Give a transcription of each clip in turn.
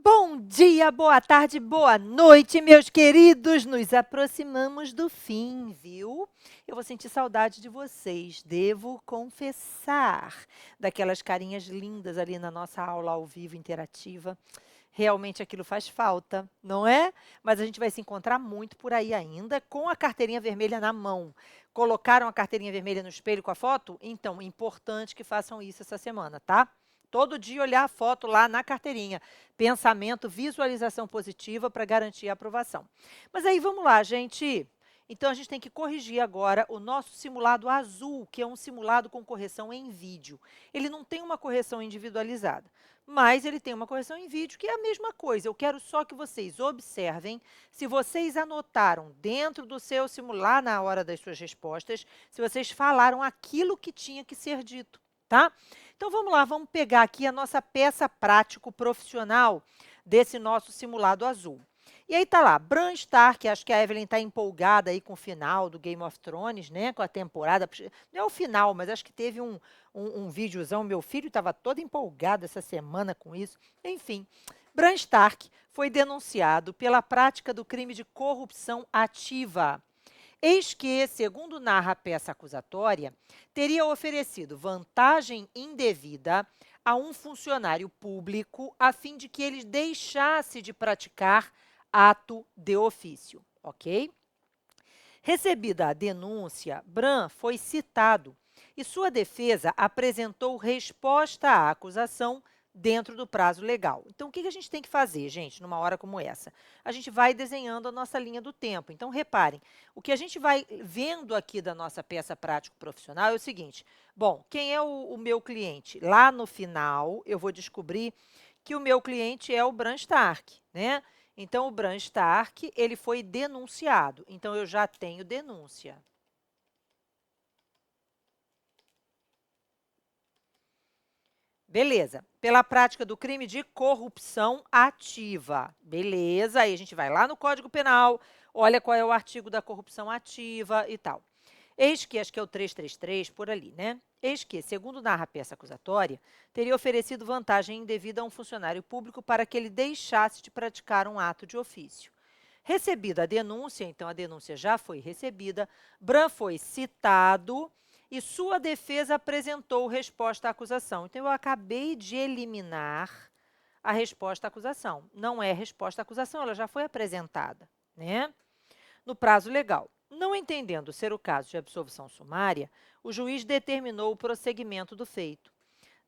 Bom dia, boa tarde, boa noite, meus queridos. Nos aproximamos do fim, viu? Eu vou sentir saudade de vocês, devo confessar. Daquelas carinhas lindas ali na nossa aula ao vivo interativa. Realmente aquilo faz falta, não é? Mas a gente vai se encontrar muito por aí ainda com a carteirinha vermelha na mão. Colocaram a carteirinha vermelha no espelho com a foto? Então, importante que façam isso essa semana, tá? Todo dia olhar a foto lá na carteirinha. Pensamento, visualização positiva para garantir a aprovação. Mas aí vamos lá, gente. Então a gente tem que corrigir agora o nosso simulado azul, que é um simulado com correção em vídeo. Ele não tem uma correção individualizada, mas ele tem uma correção em vídeo, que é a mesma coisa. Eu quero só que vocês observem se vocês anotaram dentro do seu simulado, na hora das suas respostas, se vocês falaram aquilo que tinha que ser dito, tá? Então, vamos lá, vamos pegar aqui a nossa peça prático profissional desse nosso simulado azul. E aí tá lá, Bran Stark, acho que a Evelyn está empolgada aí com o final do Game of Thrones, né, com a temporada. Não é o final, mas acho que teve um videozão, meu filho estava todo empolgado essa semana com isso. Enfim, Bran Stark foi denunciado pela prática do crime de corrupção ativa. Eis que, segundo narra a peça acusatória, teria oferecido vantagem indevida a um funcionário público a fim de que ele deixasse de praticar ato de ofício, ok? Recebida a denúncia, Bran foi citado e sua defesa apresentou resposta à acusação dentro do prazo legal. Então, o que a gente tem que fazer, gente, numa hora como essa? A gente vai desenhando a nossa linha do tempo. Então, reparem, o que a gente vai vendo aqui da nossa peça prático-profissional é o seguinte. Bom, quem é o meu cliente? Lá no final, eu vou descobrir que o meu cliente é o Bran Stark, né? Então, o Bran Stark, ele foi denunciado. Então, eu já tenho denúncia. Beleza. Pela prática do crime de corrupção ativa. Beleza. Aí a gente vai lá no Código Penal, olha qual é o artigo da corrupção ativa e tal. Eis que, acho que é o 333, por ali, né? Eis que, segundo narra a peça acusatória, teria oferecido vantagem indevida a um funcionário público para que ele deixasse de praticar um ato de ofício. Recebida a denúncia, então a denúncia já foi recebida, Bran foi citado e sua defesa apresentou resposta à acusação. Então, eu acabei de eliminar a resposta à acusação. Não é resposta à acusação, ela já foi apresentada, né? No prazo legal. Não entendendo ser o caso de absolvição sumária, o juiz determinou o prosseguimento do feito.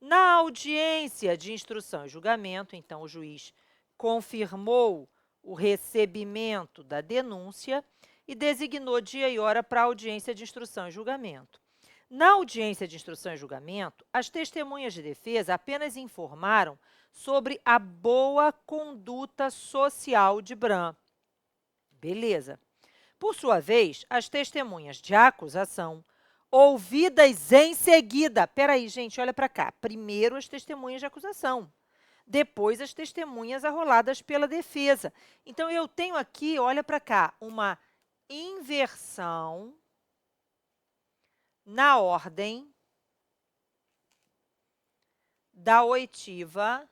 Na audiência de instrução e julgamento, então, o juiz confirmou o recebimento da denúncia e designou dia e hora para a audiência de instrução e julgamento. Na audiência de instrução e julgamento, as testemunhas de defesa apenas informaram sobre a boa conduta social de Bran. Beleza. Por sua vez, as testemunhas de acusação, ouvidas em seguida. Peraí, gente, olha para cá. Primeiro as testemunhas de acusação, depois as testemunhas arroladas pela defesa. Então, eu tenho aqui, olha para cá, uma inversão na ordem da oitiva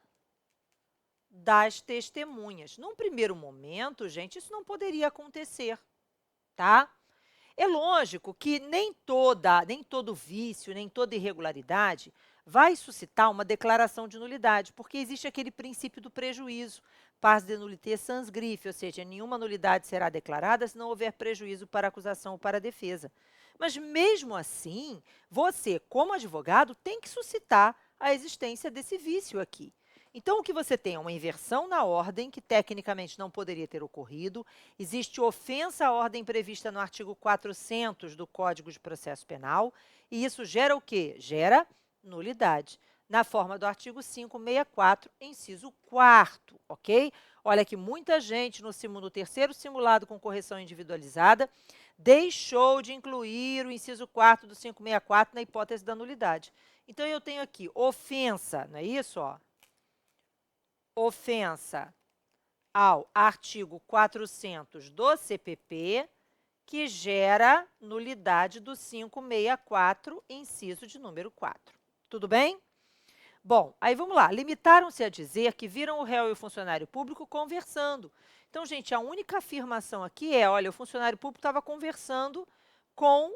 das testemunhas. Num primeiro momento, gente, isso não poderia acontecer, tá? É lógico que nem todo vício, nem toda irregularidade vai suscitar uma declaração de nulidade, porque existe aquele princípio do prejuízo, pars de nullité sans griffe, ou seja, nenhuma nulidade será declarada se não houver prejuízo para a acusação ou para a defesa. Mas, mesmo assim, você, como advogado, tem que suscitar a existência desse vício aqui. Então, o que você tem é uma inversão na ordem, que tecnicamente não poderia ter ocorrido. Existe ofensa à ordem prevista no artigo 400 do Código de Processo Penal, e isso gera o quê? Gera nulidade, na forma do artigo 564, inciso 4º, ok? Olha que muita gente no terceiro simulado com correção individualizada deixou de incluir o inciso 4º do 564 na hipótese da nulidade. Então, eu tenho aqui ofensa, não é isso? Ó? Ofensa ao artigo 400 do CPP, que gera nulidade do 564, inciso de número 4. Tudo bem? Bom, aí vamos lá. Limitaram-se a dizer que viram o réu e o funcionário público conversando. Então, gente, a única afirmação aqui é, olha, o funcionário público estava conversando com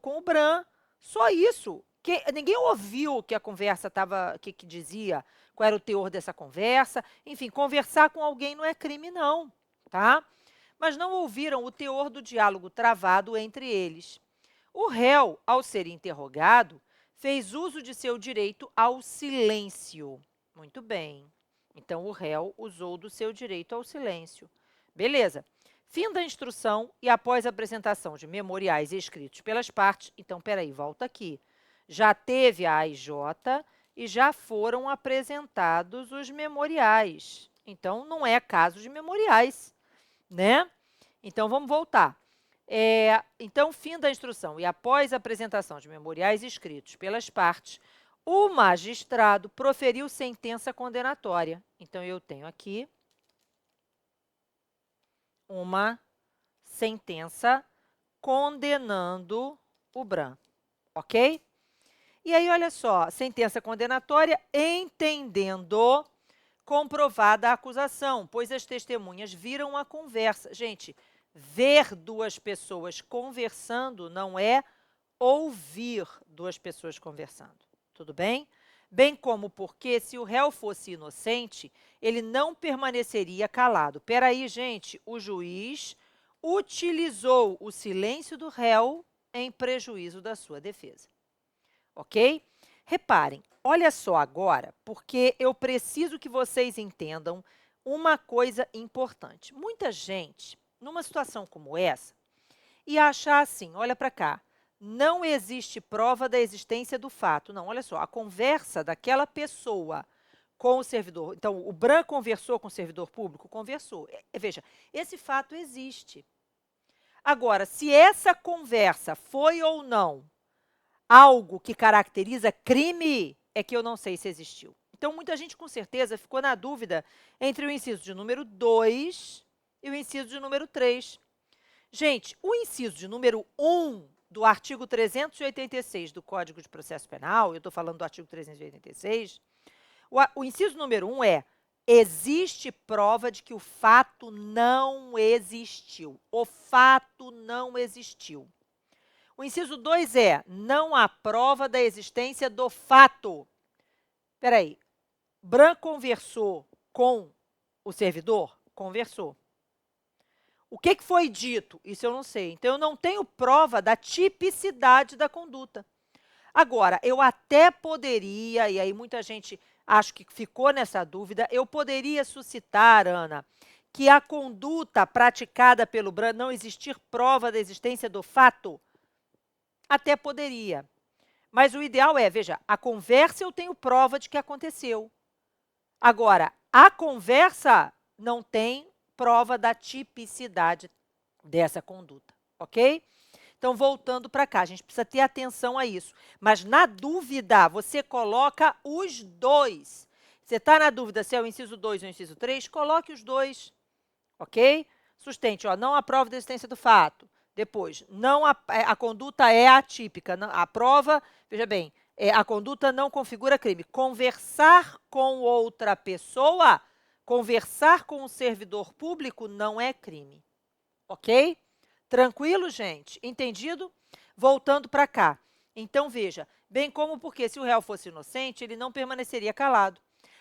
com o Bran. Só isso. Ninguém ouviu que a conversa estava, que dizia, qual era o teor dessa conversa. Enfim, conversar com alguém não é crime, não, tá? Mas não ouviram o teor do diálogo travado entre eles. O réu, ao ser interrogado, fez uso de seu direito ao silêncio. Muito bem. Então, o réu usou do seu direito ao silêncio. Beleza. Fim da instrução e após a apresentação de memoriais escritos pelas partes, então, peraí, volta aqui. Já teve a AIJ e já foram apresentados os memoriais. Então, não é caso de memoriais, né? Então, vamos voltar. Então, fim da instrução e após a apresentação de memoriais escritos pelas partes, o magistrado proferiu sentença condenatória. Então, eu tenho aqui uma sentença condenando o Bran, ok? E aí, olha só, sentença condenatória entendendo comprovada a acusação, pois as testemunhas viram a conversa. Gente, ver duas pessoas conversando não é ouvir duas pessoas conversando, tudo bem? Bem como porque, se o réu fosse inocente, ele não permaneceria calado. Peraí, gente, o juiz utilizou o silêncio do réu em prejuízo da sua defesa, ok? Reparem, olha só agora, porque eu preciso que vocês entendam uma coisa importante. Muita gente, numa situação como essa, ia achar assim, olha para cá, não existe prova da existência do fato. Não, olha só, a conversa daquela pessoa com o servidor. Então, o Bran conversou com o servidor público? Conversou. Veja, esse fato existe. Agora, se essa conversa foi ou não algo que caracteriza crime, é que eu não sei se existiu. Então, muita gente, com certeza, ficou na dúvida entre o inciso de número 2 e o inciso de número 3. Gente, o inciso de número 1 do artigo 386 do Código de Processo Penal, eu estou falando do artigo 386, o inciso número 1 é: existe prova de que o fato não existiu. O fato não existiu. O inciso 2 é: não há prova da existência do fato. Espera aí, Bran conversou com o servidor? Conversou. O que foi dito? Isso eu não sei. Então, eu não tenho prova da tipicidade da conduta. Agora, eu até poderia, e aí muita gente acho que ficou nessa dúvida, eu poderia suscitar, Ana, que a conduta praticada pelo Bran não existir prova da existência do fato? Até poderia. Mas o ideal é, veja, a conversa eu tenho prova de que aconteceu. Agora, a conversa não tem prova da tipicidade dessa conduta, ok? Então, voltando para cá, a gente precisa ter atenção a isso. Mas, na dúvida, você coloca os dois. Você está na dúvida se é o inciso 2 ou o inciso 3? Coloque os dois, ok? Sustente, ó, não há prova da existência do fato. Depois, não a conduta é atípica. Não, a prova, veja bem, a conduta não configura crime. Conversar com outra pessoa, conversar com um servidor público não é crime, ok? Tranquilo, gente? Entendido? Voltando para cá. Então, veja, bem como porque se o réu fosse inocente, ele não permaneceria calado.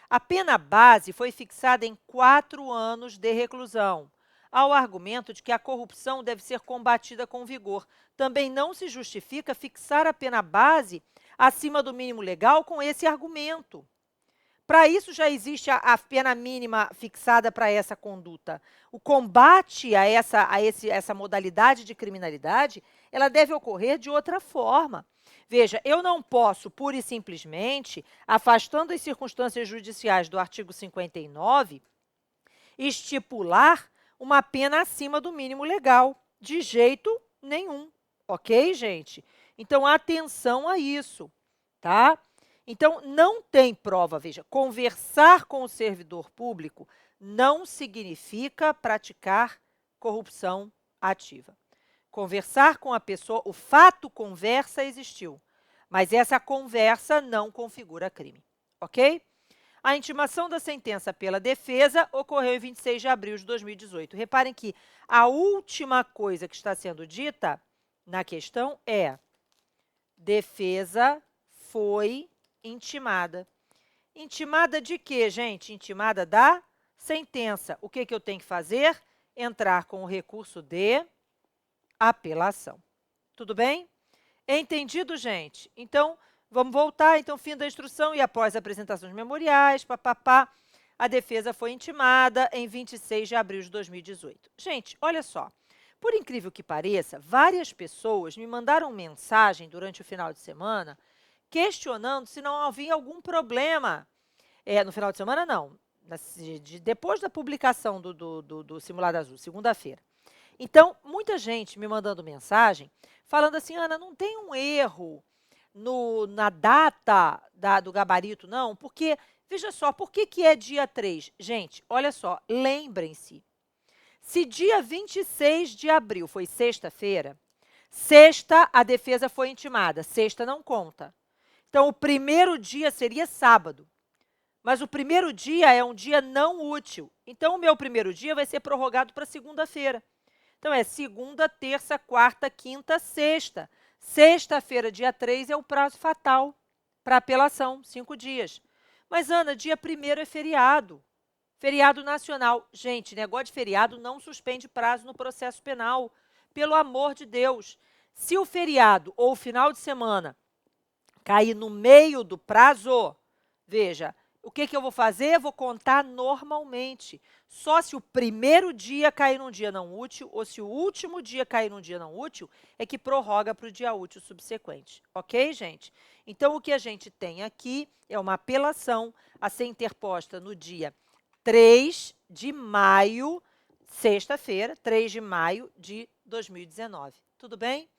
A pena base foi fixada em 4 anos de reclusão, ao argumento de que a corrupção deve ser combatida com vigor. Também não se justifica fixar a pena base acima do mínimo legal com esse argumento. Para isso, já existe a pena mínima fixada para essa conduta. O combate a essa modalidade de criminalidade, ela deve ocorrer de outra forma. Veja, eu não posso, pura e simplesmente, afastando as circunstâncias judiciais do artigo 59, estipular uma pena acima do mínimo legal. De jeito nenhum. Ok, gente? Então, atenção a isso, tá? Então, não tem prova, veja, conversar com o servidor público não significa praticar corrupção ativa. Conversar com a pessoa, o fato conversa existiu. Mas essa conversa não configura crime, ok? A intimação da sentença pela defesa ocorreu em 26 de abril de 2018. Reparem que a última coisa que está sendo dita na questão é: defesa foi intimada. Intimada de quê, gente? Intimada da sentença. O que eu tenho que fazer? Entrar com o recurso de apelação. Tudo bem? Entendido, gente? Então, vamos voltar. Então, fim da instrução e após apresentações memoriais, papapá, a defesa foi intimada em 26 de abril de 2018. Gente, olha só. Por incrível que pareça, várias pessoas me mandaram mensagem durante o final de semana questionando se não havia algum problema. No final de semana, não. Depois da publicação do Simulado Azul, segunda-feira. Então, muita gente me mandando mensagem, falando assim: Ana, não tem um erro na data do gabarito, não? Porque, veja só, por que é dia 3? Gente, olha só, lembrem-se, se dia 26 de abril foi sexta-feira, sexta a defesa foi intimada, sexta não conta. Então, o primeiro dia seria sábado. Mas o primeiro dia é um dia não útil. Então, o meu primeiro dia vai ser prorrogado para segunda-feira. Então, é segunda, terça, quarta, quinta, sexta. Sexta-feira, dia 3, é o prazo fatal para apelação, 5 dias. Mas, Ana, dia 1º é feriado. Feriado nacional. Gente, negócio de feriado não suspende prazo no processo penal. Pelo amor de Deus. Se o feriado ou o final de semana cair no meio do prazo, veja, o que eu vou fazer? Vou contar normalmente. Só se o primeiro dia cair num dia não útil ou se o último dia cair num dia não útil é que prorroga para o dia útil subsequente. Ok, gente? Então, o que a gente tem aqui é uma apelação a ser interposta no dia 3 de maio, sexta-feira, 3 de maio de 2019. Tudo bem?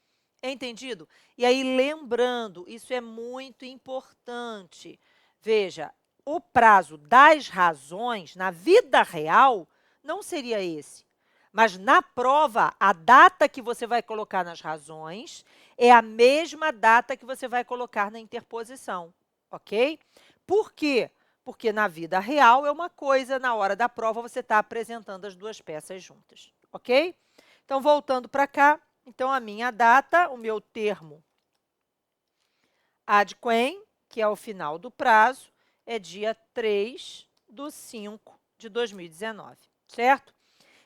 Entendido? E aí, lembrando, isso é muito importante. Veja, o prazo das razões, na vida real, não seria esse. Mas na prova, a data que você vai colocar nas razões é a mesma data que você vai colocar na interposição, ok? Por quê? Porque na vida real é uma coisa, na hora da prova você está apresentando as duas peças juntas, ok? Então, voltando para cá, então a minha data, o meu termo ad quem, que é o final do prazo, é dia 3 de 5 de 2019, certo?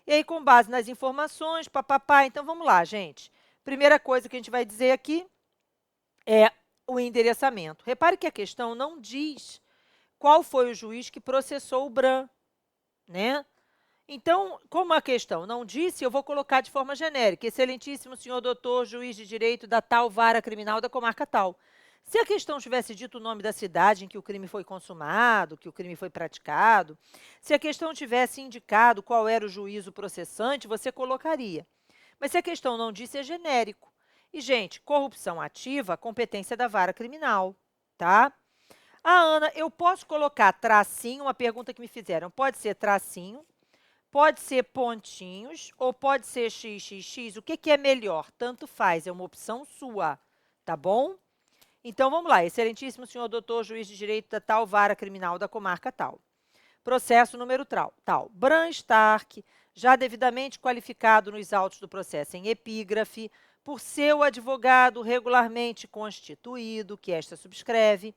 E aí, com base nas informações, papapá, então vamos lá, gente. Primeira coisa que a gente vai dizer aqui é o endereçamento. Repare que a questão não diz qual foi o juiz que processou o BRAM, né? Então, como a questão não disse, eu vou colocar de forma genérica: excelentíssimo senhor doutor, juiz de direito da tal vara criminal da comarca tal. Se a questão tivesse dito o nome da cidade em que o crime foi consumado, que o crime foi praticado, se a questão tivesse indicado qual era o juízo processante, você colocaria. Mas se a questão não disse, é genérico. E, gente, corrupção ativa, competência da vara criminal, tá? Ana, eu posso colocar tracinho, uma pergunta que me fizeram, pode ser tracinho, pode ser pontinhos ou pode ser xxx, o que é melhor? Tanto faz, é uma opção sua, tá bom? Então, vamos lá. Excelentíssimo senhor doutor, juiz de direito da tal vara criminal da comarca tal. Processo número tal. Bram Stark, já devidamente qualificado nos autos do processo em epígrafe, por seu advogado regularmente constituído, que esta subscreve,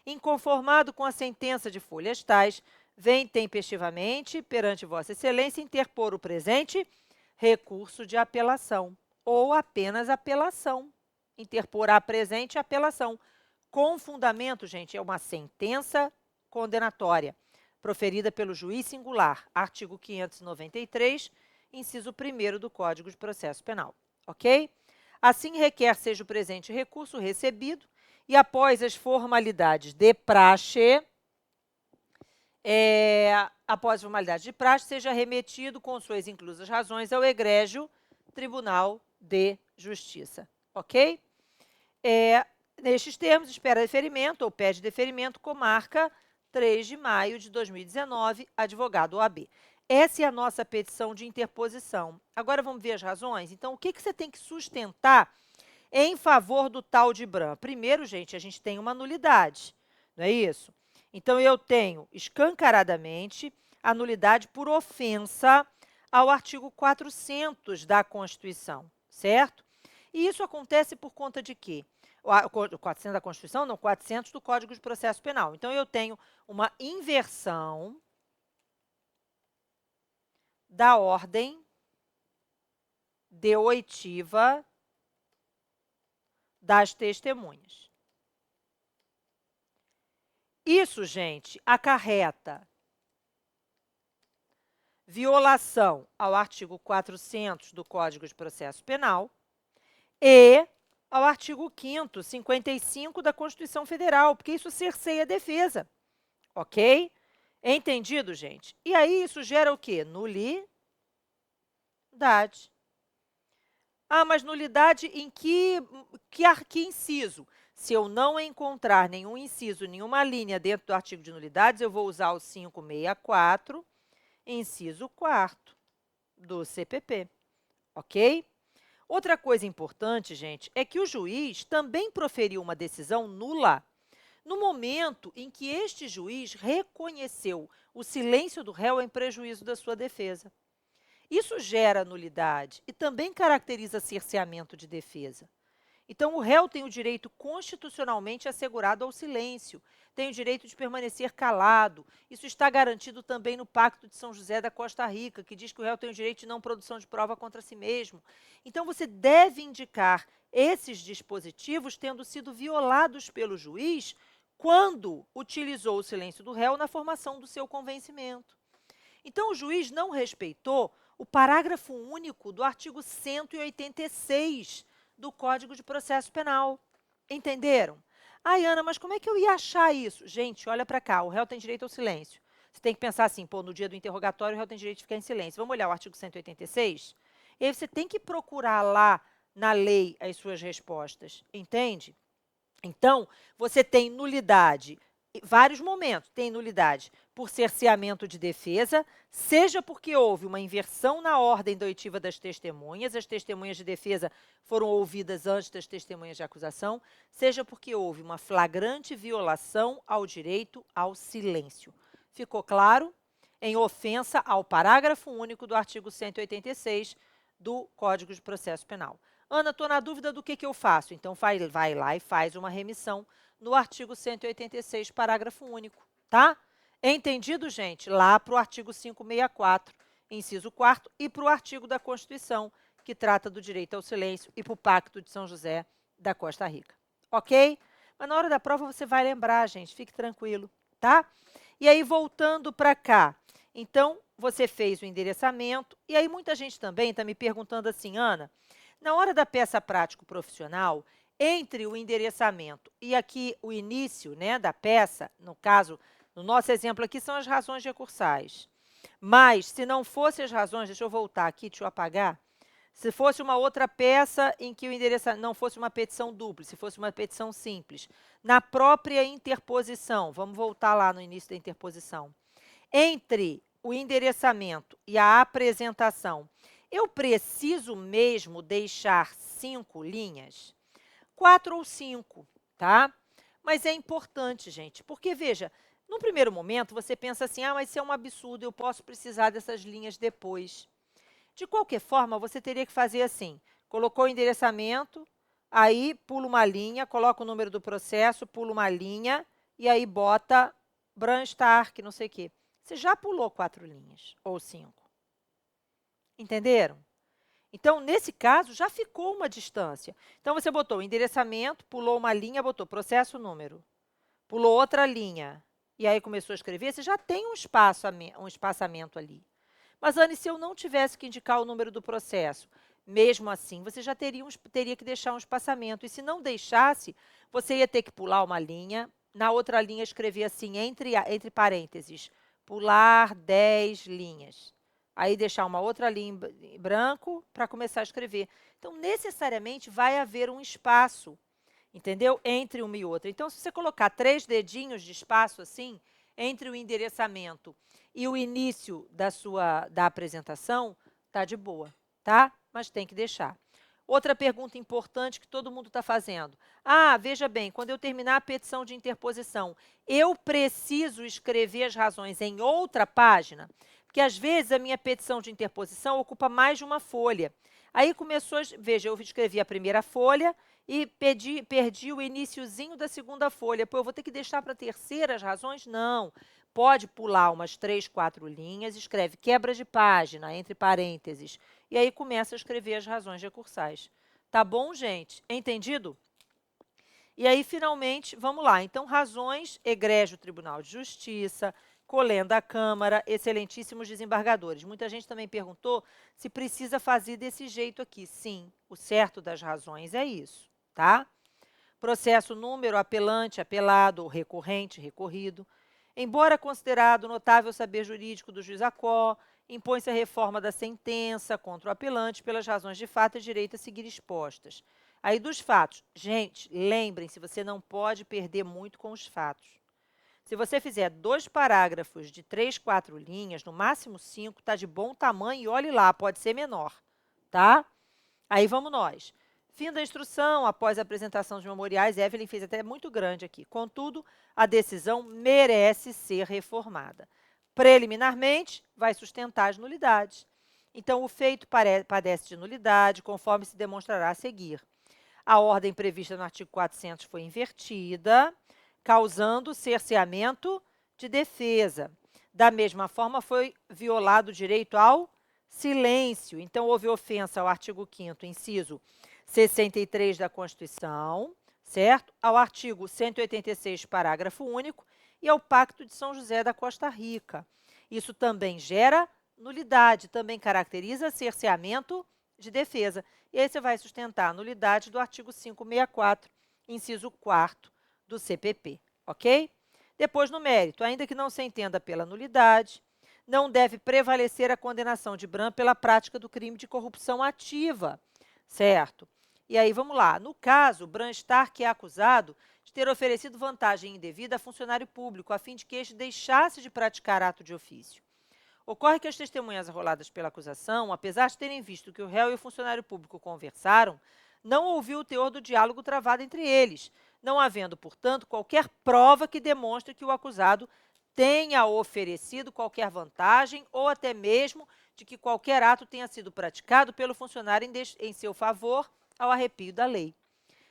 inconformado com a sentença de folhas tais, vem tempestivamente, perante Vossa Excelência, interpor o presente recurso de apelação, ou apenas apelação. Interpor a presente apelação. Com fundamento, gente, é uma sentença condenatória, proferida pelo juiz singular, artigo 593, inciso 1º do Código de Processo Penal, ok? Assim requer seja o presente recurso recebido e, após as formalidades de praxe, seja remetido com suas inclusas razões ao egrégio Tribunal de Justiça, ok? Nestes termos, espera deferimento ou pede deferimento, comarca 3 de maio de 2019, advogado OAB. Essa é a nossa petição de interposição. Agora, vamos ver as razões? Então, o que você tem que sustentar em favor do tal de Bram? Primeiro, gente, a gente tem uma nulidade, não é isso? Então, eu tenho escancaradamente a nulidade por ofensa ao artigo 400 da Constituição, certo? E isso acontece por conta de quê? O 400 da Constituição, não, 400 do Código de Processo Penal. Então, eu tenho uma inversão da ordem de oitiva das testemunhas. Isso, gente, acarreta violação ao artigo 400 do Código de Processo Penal e ao artigo 5º, 55 da Constituição Federal, porque isso cerceia a defesa, ok? Entendido, gente? E aí isso gera o quê? Nulidade. Ah, mas nulidade em que inciso? Se eu não encontrar nenhum inciso, nenhuma linha dentro do artigo de nulidades, eu vou usar o 564, inciso 4º do CPP, ok? Outra coisa importante, gente, é que o juiz também proferiu uma decisão nula no momento em que este juiz reconheceu o silêncio do réu em prejuízo da sua defesa. Isso gera nulidade e também caracteriza cerceamento de defesa. Então, o réu tem o direito constitucionalmente assegurado ao silêncio, tem o direito de permanecer calado. Isso está garantido também no Pacto de São José da Costa Rica, que diz que o réu tem o direito de não produção de prova contra si mesmo. Então, você deve indicar esses dispositivos tendo sido violados pelo juiz quando utilizou o silêncio do réu na formação do seu convencimento. Então, o juiz não respeitou o parágrafo único do artigo 186 do Código de Processo Penal. Entenderam? Ai, Ana, mas como é que eu ia achar isso? Gente, olha para cá, o réu tem direito ao silêncio. Você tem que pensar assim, pô, no dia do interrogatório o réu tem direito de ficar em silêncio. Vamos olhar o artigo 186? E aí você tem que procurar lá na lei as suas respostas, entende? Então, você tem nulidade, vários momentos tem nulidade por cerceamento de defesa, seja porque houve uma inversão na ordem da oitiva das testemunhas, as testemunhas de defesa foram ouvidas antes das testemunhas de acusação, seja porque houve uma flagrante violação ao direito ao silêncio. Ficou claro? Em ofensa ao parágrafo único do artigo 186 do Código de Processo Penal. Ana, estou na dúvida do que eu faço. Então, vai lá e faz uma remissão no artigo 186, parágrafo único, tá? Entendido, gente? Lá para o artigo 564, inciso 4º, e para o artigo da Constituição, que trata do direito ao silêncio, e para o Pacto de São José da Costa Rica. Ok? Mas na hora da prova você vai lembrar, gente, fique tranquilo, tá? E aí, voltando para cá, então, você fez o endereçamento, e aí muita gente também está me perguntando assim, Ana, na hora da peça prático-profissional, entre o endereçamento e aqui o início, né, da peça, no caso, no nosso exemplo aqui, são as razões recursais. Mas, se não fossem as razões, deixa eu voltar aqui, deixa eu apagar. Se fosse uma outra peça em que o endereçamento não fosse uma petição dupla, se fosse uma petição simples, na própria interposição, vamos voltar lá no início da interposição, entre o endereçamento e a apresentação, eu preciso mesmo deixar 5 linhas? 4 ou 5, tá? Mas é importante, gente, porque, veja, no primeiro momento você pensa assim, ah, mas isso é um absurdo, eu posso precisar dessas linhas depois. De qualquer forma, você teria que fazer assim, colocou o endereçamento, aí pula uma linha, coloca o número do processo, pula uma linha, e aí bota Bram Stark, não sei o quê. Você já pulou 4 linhas, ou 5. Entenderam? Então, nesse caso, já ficou uma distância. Então, você botou o endereçamento, pulou uma linha, botou processo número, pulou outra linha, e aí começou a escrever, você já tem um espaçamento ali. Mas, Anne, se eu não tivesse que indicar o número do processo, mesmo assim, você já teria que deixar um espaçamento. E se não deixasse, você ia ter que pular uma linha, na outra linha escrever assim, entre parênteses, pular 10 linhas. Aí deixar uma outra linha em branco para começar a escrever. Então, necessariamente, vai haver um espaço, entendeu? Entre uma e outra. Então, se você colocar 3 dedinhos de espaço assim, entre o endereçamento e o início da apresentação, tá de boa, tá? Mas tem que deixar. Outra pergunta importante que todo mundo está fazendo. Ah, veja bem, quando eu terminar a petição de interposição, eu preciso escrever as razões em outra página? Porque, às vezes, a minha petição de interposição ocupa mais de uma folha. Aí começou, veja, eu escrevi a primeira folha e perdi o iniciozinho da segunda folha. Pô, eu vou ter que deixar para a terceira as razões? Não. Pode pular umas 3, 4 linhas, escreve quebra de página, entre parênteses, e aí começa a escrever as razões recursais. Tá bom, gente? Entendido? E aí, finalmente, vamos lá. Então, razões, egrégio Tribunal de Justiça, colenda a Câmara, excelentíssimos desembargadores. Muita gente também perguntou se precisa fazer desse jeito aqui. Sim, o certo das razões é isso, tá? Processo número, apelante, apelado, ou recorrente, recorrido. Embora considerado notável saber jurídico do juiz Acó, impõe-se a reforma da sentença contra o apelante pelas razões de fato e direito a seguir expostas. Aí dos fatos, gente, lembrem-se, você não pode perder muito com os fatos. Se você fizer 2 parágrafos de 3, 4 linhas, no máximo 5, está de bom tamanho e olhe lá, pode ser menor, tá? Aí vamos nós. Fim da instrução, após a apresentação de memoriais, Evelyn fez até muito grande aqui. Contudo, a decisão merece ser reformada. Preliminarmente, vai sustentar as nulidades. Então, o feito padece de nulidade, conforme se demonstrará a seguir. A ordem prevista no artigo 400 foi invertida, causando cerceamento de defesa. Da mesma forma, foi violado o direito ao silêncio. Então, houve ofensa ao artigo 5º, inciso 63 da Constituição, certo? Ao artigo 186, parágrafo único, e ao Pacto de São José da Costa Rica. Isso também gera nulidade, também caracteriza cerceamento de defesa. E aí você vai sustentar a nulidade do artigo 564, inciso 4º do CPP, ok? Depois, no mérito, ainda que não se entenda pela nulidade, não deve prevalecer a condenação de Bram pela prática do crime de corrupção ativa, certo? E aí, vamos lá. No caso, Bram Stark é acusado de ter oferecido vantagem indevida a funcionário público, a fim de que este deixasse de praticar ato de ofício. Ocorre que as testemunhas arroladas pela acusação, apesar de terem visto que o réu e o funcionário público conversaram, não ouviu o teor do diálogo travado entre eles, não havendo, portanto, qualquer prova que demonstre que o acusado tenha oferecido qualquer vantagem ou até mesmo de que qualquer ato tenha sido praticado pelo funcionário em seu favor ao arrepio da lei.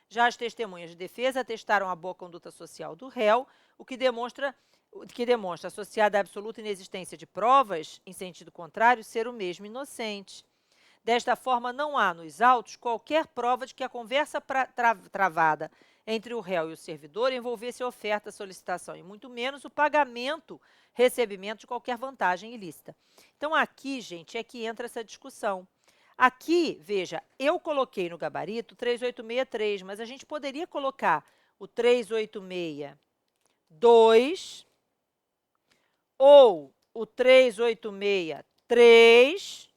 Já as testemunhas de defesa atestaram a boa conduta social do réu, o que demonstra, associada à absoluta inexistência de provas, em sentido contrário, ser o mesmo inocente. Desta forma, não há nos autos qualquer prova de que a conversa travada entre o réu e o servidor envolvesse oferta, solicitação e muito menos o pagamento, recebimento de qualquer vantagem ilícita. Então, aqui, gente, é que entra essa discussão. Aqui, veja, eu coloquei no gabarito 3863, mas a gente poderia colocar o 386-2 ou o 386-3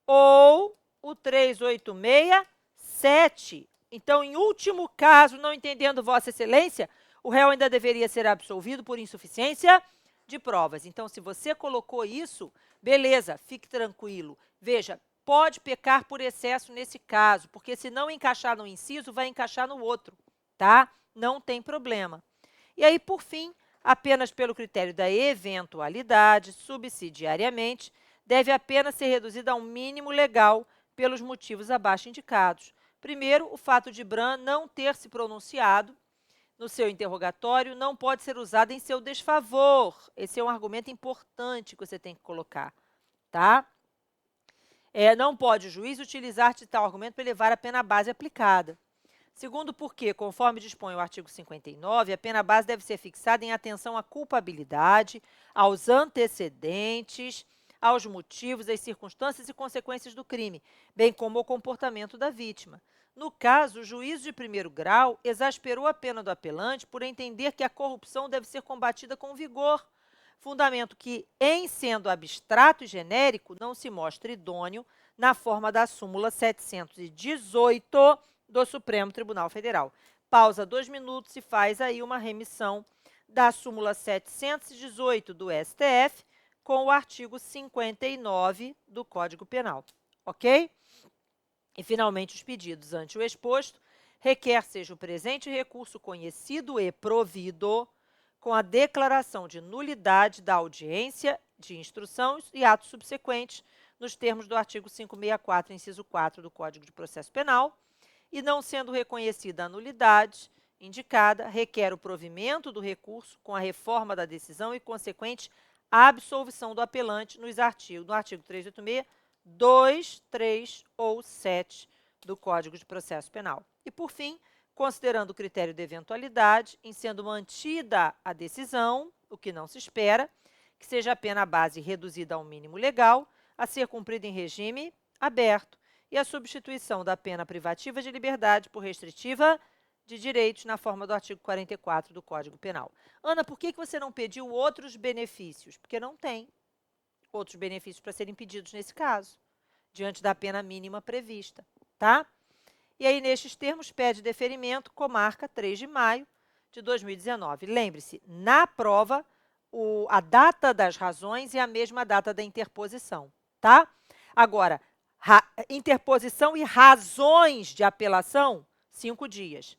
ou o 386-7. Então, em último caso, não entendendo Vossa Excelência, o réu ainda deveria ser absolvido por insuficiência de provas. Então, se você colocou isso, beleza, fique tranquilo. Veja, pode pecar por excesso nesse caso, porque se não encaixar no inciso, vai encaixar no outro, tá? Não tem problema. E aí, por fim, apenas pelo critério da eventualidade, subsidiariamente, deve apenas ser reduzida ao mínimo legal pelos motivos abaixo indicados. Primeiro, o fato de Bram não ter se pronunciado no seu interrogatório não pode ser usado em seu desfavor. Esse é um argumento importante que você tem que colocar, tá? Não pode o juiz utilizar de tal argumento para elevar a pena base aplicada. Segundo, porque, conforme dispõe o artigo 59, a pena base deve ser fixada em atenção à culpabilidade, aos antecedentes, aos motivos, às circunstâncias e consequências do crime, bem como ao comportamento da vítima. No caso, o juízo de primeiro grau exasperou a pena do apelante por entender que a corrupção deve ser combatida com vigor, fundamento que, em sendo abstrato e genérico, não se mostra idôneo na forma da súmula 718 do Supremo Tribunal Federal. Pausa 2 minutos e faz aí uma remissão da súmula 718 do STF com o artigo 59 do Código Penal, ok? E, finalmente, os pedidos ante o exposto requer seja o presente recurso conhecido e provido com a declaração de nulidade da audiência de instrução e atos subsequentes nos termos do artigo 564, inciso 4 do Código de Processo Penal, e não sendo reconhecida a nulidade indicada, requer o provimento do recurso com a reforma da decisão e consequente absolvição do apelante no artigo 386, 2, 3 ou 7 do Código de Processo Penal. E, por fim, considerando o critério de eventualidade, em sendo mantida a decisão, o que não se espera, que seja a pena base reduzida ao mínimo legal, a ser cumprida em regime aberto, e a substituição da pena privativa de liberdade por restritiva de direitos na forma do artigo 44 do Código Penal. Ana, por que você não pediu outros benefícios? Porque não tem outros benefícios para serem pedidos nesse caso, diante da pena mínima prevista, tá? E aí, nestes termos, pede deferimento, comarca 3 de maio de 2019. Lembre-se, na prova, a data das razões é a mesma data da interposição, tá? Agora, interposição e razões de apelação, 5 dias.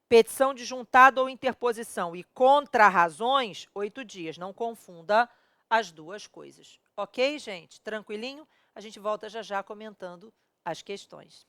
Petição de juntado ou interposição e contra-razões, 8 dias. Não confunda as duas coisas. Ok, gente? Tranquilinho? A gente volta já já comentando as questões.